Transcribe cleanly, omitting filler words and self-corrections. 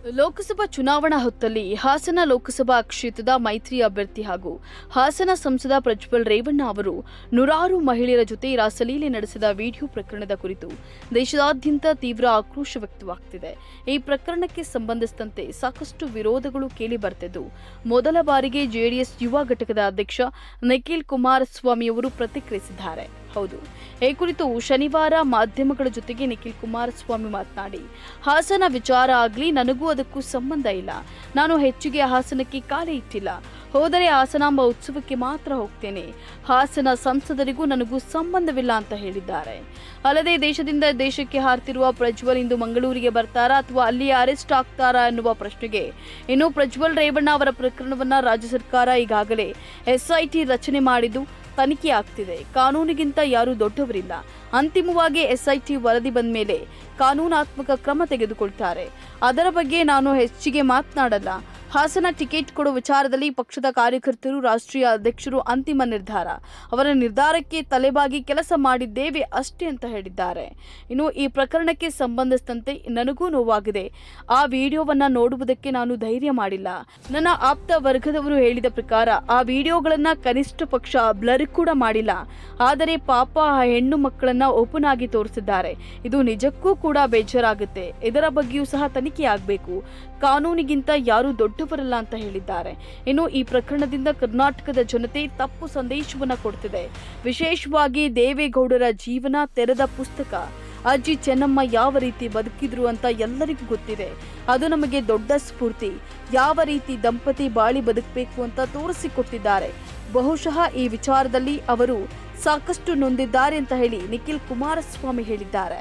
ಲೋಕಸಭಾ ಚುನಾವಣಾ ಹೊತ್ತಲ್ಲಿ ಹಾಸನ ಲೋಕಸಭಾ ಕ್ಷೇತ್ರದ ಮೈತ್ರಿ ಅಭ್ಯರ್ಥಿ ಹಾಗೂ ಹಾಸನ ಸಂಸದ ಪ್ರಜ್ವಲ್ ರೇವಣ್ಣ ಅವರು ನೂರಾರು ಮಹಿಳೆಯರ ಜೊತೆ ರಾಸಲೀಲೆ ನಡೆಸಿದ ವಿಡಿಯೋ ಪ್ರಕರಣದ ಕುರಿತು ದೇಶದಾದ್ಯಂತ ತೀವ್ರ ಆಕ್ರೋಶ ವ್ಯಕ್ತವಾಗುತ್ತಿದೆ. ಈ ಪ್ರಕರಣಕ್ಕೆ ಸಂಬಂಧಿಸಿದಂತೆ ಸಾಕಷ್ಟು ವಿರೋಧಗಳು ಕೇಳಿ ಬರ್ತಿದ್ದು, ಮೊದಲ ಬಾರಿಗೆ ಜೆಡಿಎಸ್ ಯುವ ಘಟಕದ ಅಧ್ಯಕ್ಷ ನಿಖಿಲ್ ಕುಮಾರಸ್ವಾಮಿ ಅವರು ಪ್ರತಿಕ್ರಿಯಿಸಿದ್ದಾರೆ. ಹೌದು, ಈ ಕುರಿತು ಶನಿವಾರ ಮಾಧ್ಯಮಗಳ ಜೊತೆಗೆ ನಿಖಿಲ್ ಕುಮಾರಸ್ವಾಮಿ ಮಾತನಾಡಿ, ಹಾಸನ ವಿಚಾರ ಆಗಲಿ ನನಗೂ ಅದಕ್ಕೂ ಸಂಬಂಧ ಇಲ್ಲ. ನಾನು ಹೆಚ್ಚಿಗೆ ಹಾಸನಕ್ಕೆ ಕಾಲೇ ಇಟ್ಟಿಲ್ಲ. ಹೋದರೆ ಹಾಸನಾಂಬ ಉತ್ಸವಕ್ಕೆ ಮಾತ್ರ ಹೋಗ್ತೇನೆ. ಹಾಸನ ಸಂಸದರಿಗೂ ನನಗೂ ಸಂಬಂಧವಿಲ್ಲ ಅಂತ ಹೇಳಿದ್ದಾರೆ. ಅಲ್ಲದೆ ದೇಶದಿಂದ ದೇಶಕ್ಕೆ ಹಾರ್ತಿರುವ ಪ್ರಜ್ವಲ್ ಇಂದು ಮಂಗಳೂರಿಗೆ ಬರ್ತಾರಾ ಅಥವಾ ಅಲ್ಲಿಯೇ ಅರೆಸ್ಟ್ ಆಗ್ತಾರಾ ಎನ್ನುವ ಪ್ರಶ್ನೆಗೆ ಇನ್ನು ಪ್ರಜ್ವಲ್ ರೇವಣ್ಣ ಅವರ ಪ್ರಕರಣವನ್ನ ರಾಜ್ಯ ಸರ್ಕಾರ ಈಗಾಗಲೇ ಎಸ್ಐಟಿ ರಚನೆ ಮಾಡಿದ್ದು ತನಿಖೆ ಆಗ್ತಿದೆ. ಕಾನೂನಿಗಿಂತ ಯಾರೂ ದೊಡ್ಡವರಿಲ್ಲ. ಅಂತಿಮವಾಗಿ ಎಸ್ಐಟಿ ವರದಿ ಬಂದ ಮೇಲೆ ಕಾನೂನಾತ್ಮಕ ಕ್ರಮ ತೆಗೆದುಕೊಳ್ತಾರೆ. ಅದರ ಬಗ್ಗೆ ನಾನು ಹೆಚ್ಚಿಗೆ ಮಾತನಾಡಲ್ಲ. ಹಾಸನ ಟಿಕೆಟ್ ಕೊಡೋ ವಿಚಾರದಲ್ಲಿ ಪಕ್ಷದ ಕಾರ್ಯಕರ್ತರು, ರಾಷ್ಟ್ರೀಯ ಅಧ್ಯಕ್ಷರು ಅಂತಿಮ ನಿರ್ಧಾರ. ಅವರ ನಿರ್ಧಾರಕ್ಕೆ ತಲೆಬಾಗಿ ಕೆಲಸ ಮಾಡಿದ್ದೇವೆ ಅಷ್ಟೇ ಅಂತ ಹೇಳಿದ್ದಾರೆ. ಇನ್ನು ಈ ಪ್ರಕರಣಕ್ಕೆ ಸಂಬಂಧಿಸಿದಂತೆ ನನಗೂ ನೋವಾಗಿದೆ. ಆ ವಿಡಿಯೋವನ್ನ ನೋಡುವುದಕ್ಕೆ ನಾನು ಧೈರ್ಯ ಮಾಡಿಲ್ಲ. ನನ್ನ ಆಪ್ತ ವರ್ಗದವರು ಹೇಳಿದ ಪ್ರಕಾರ ಆ ವಿಡಿಯೋಗಳನ್ನ ಕನಿಷ್ಠ ಪಕ್ಷ ಬ್ಲರ್ ಕೂಡ ಮಾಡಿಲ್ಲ. ಆದರೆ ಪಾಪ ಆ ಹೆಣ್ಣು ಮಕ್ಕಳನ್ನ ಓಪನ್ ಆಗಿ ತೋರಿಸಿದ್ದಾರೆ. ಇದು ನಿಜಕ್ಕೂ ಕೂಡ ಬೇಜಾರಾಗುತ್ತೆ. ಇದರ ಬಗ್ಗೆಯೂ ಸಹ ತನಿಖೆ ಆಗಬೇಕು. ಕಾನೂನಿಗಿಂತ ಯಾರೂ ದೊಡ್ಡವರಲ್ಲ ಅಂತ ಹೇಳಿದ್ದಾರೆ. ಇನ್ನು ಈ ಪ್ರಕರಣದಿಂದ ಕರ್ನಾಟಕದ ಜನತೆ ತಪ್ಪು ಸಂದೇಶವನ್ನ ಕೊಡ್ತಿದೆ. ವಿಶೇಷವಾಗಿ ದೇವೇಗೌಡರ ಜೀವನ ತೆರೆದ ಪುಸ್ತಕ. ಅಜ್ಜಿ ಚೆನ್ನಮ್ಮ ಯಾವ ರೀತಿ ಬದುಕಿದ್ರು ಅಂತ ಎಲ್ಲರಿಗೂ ಗೊತ್ತಿದೆ. ಅದು ನಮಗೆ ದೊಡ್ಡ ಸ್ಫೂರ್ತಿ. ಯಾವ ರೀತಿ ದಂಪತಿ ಬಾಳಿ ಬದುಕಬೇಕು ಅಂತ ತೋರಿಸಿಕೊಟ್ಟಿದ್ದಾರೆ. ಬಹುಶಃ ಈ ವಿಚಾರದಲ್ಲಿ ಅವರು ಸಾಕಷ್ಟು ನೊಂದಿದ್ದಾರೆ ಅಂತ ಹೇಳಿ ನಿಖಿಲ್ ಕುಮಾರಸ್ವಾಮಿ ಹೇಳಿದ್ದಾರೆ.